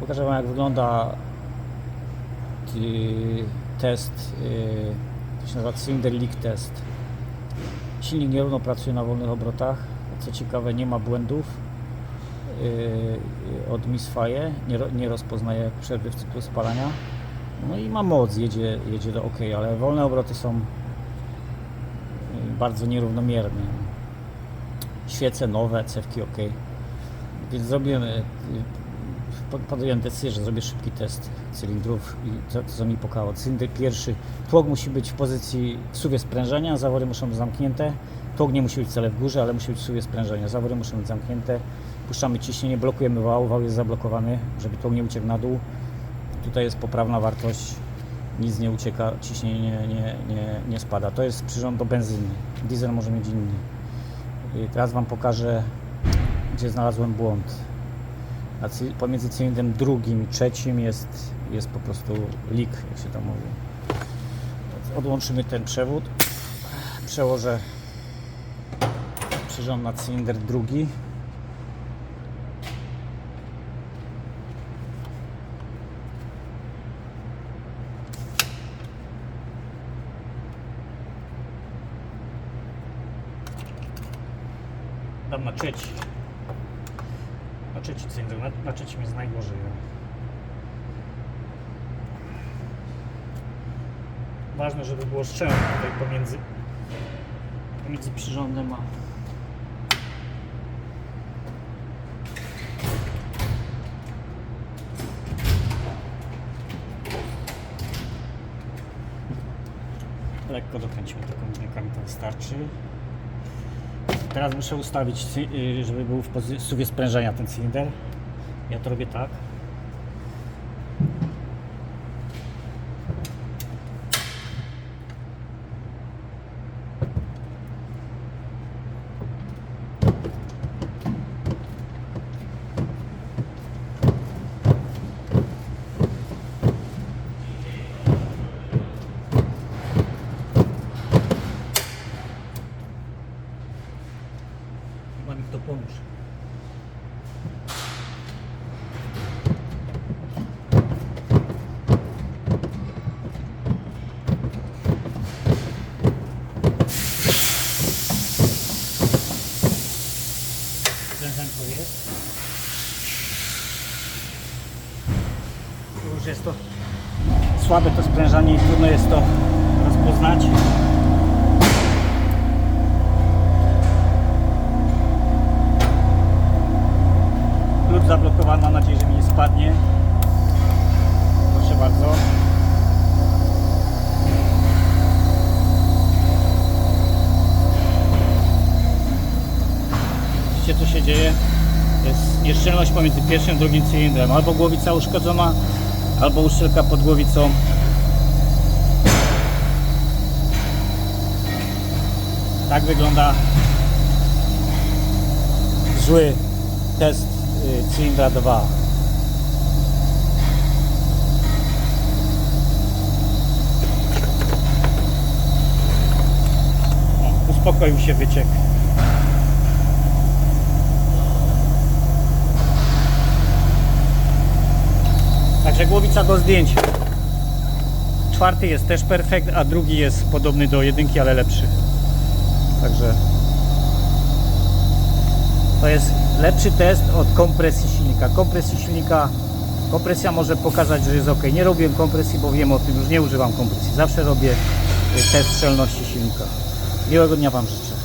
pokażę Wam, jak wygląda test, to się nazywa Cylinder Leak Test. Silnik nierówno pracuje na wolnych obrotach. Co ciekawe, nie ma błędów od misfire, nie rozpoznaje przerwy w cyklu spalania. No i ma moc, jedzie do OK, ale wolne obroty są bardzo nierównomierne. Świece nowe, cewki OK. Więc podjąłem decyzję, że zrobię szybki test cylindrów i to co mi pokazało. Cylinder pierwszy, tłok musi być w pozycji w suwie sprężenia, zawory muszą być zamknięte. Tłok nie musi być wcale w górze, ale musi być w suwie sprężenia. Zawory muszą być zamknięte. Puszczamy ciśnienie, blokujemy wał jest zablokowany, żeby tłok nie uciekł na dół. Tutaj jest poprawna wartość, nic nie ucieka, ciśnienie nie spada. To jest przyrząd do benzyny. Diesel może mieć inny. I teraz Wam pokażę, gdzie znalazłem błąd. Pomiędzy cylindrem drugim i trzecim jest po prostu leak, jak się to mówi. Więc odłączymy ten przewód. Przełożę przyrząd na cylinder drugi. Dam na trzeci. Na trzeci cylinder, na trzecim jest najgorzej. Ważne, żeby było szczelnie tutaj pomiędzy przyrządem a lekko dokręcimy tylko gumkami, to wystarczy. Teraz muszę ustawić, żeby był w suwie sprężenia ten cylinder. Ja to robię tak. Chyba mi to pomóż. Sprężanko jest. Już jest to słabe to sprężanie i trudno jest to rozpoznać. Klucz zablokowany, mam nadzieję, że mi nie spadnie. Proszę bardzo. Widzicie, co się dzieje? Jest nieszczelność pomiędzy pierwszym a drugim cylindrem. Albo głowica uszkodzona, albo uszczelka pod głowicą. Tak wygląda zły test cylindra 2. Uspokoił się wyciek. Także głowica do zdjęcia. Czwarty jest też perfekt, a drugi jest podobny do jedynki, ale lepszy. Także to jest lepszy test od kompresji silnika. Kompresja może pokazać, że jest ok. Nie robiłem kompresji, bo wiem o tym, już nie używam kompresji. Zawsze robię test szczelności silnika. Miłego dnia Wam życzę.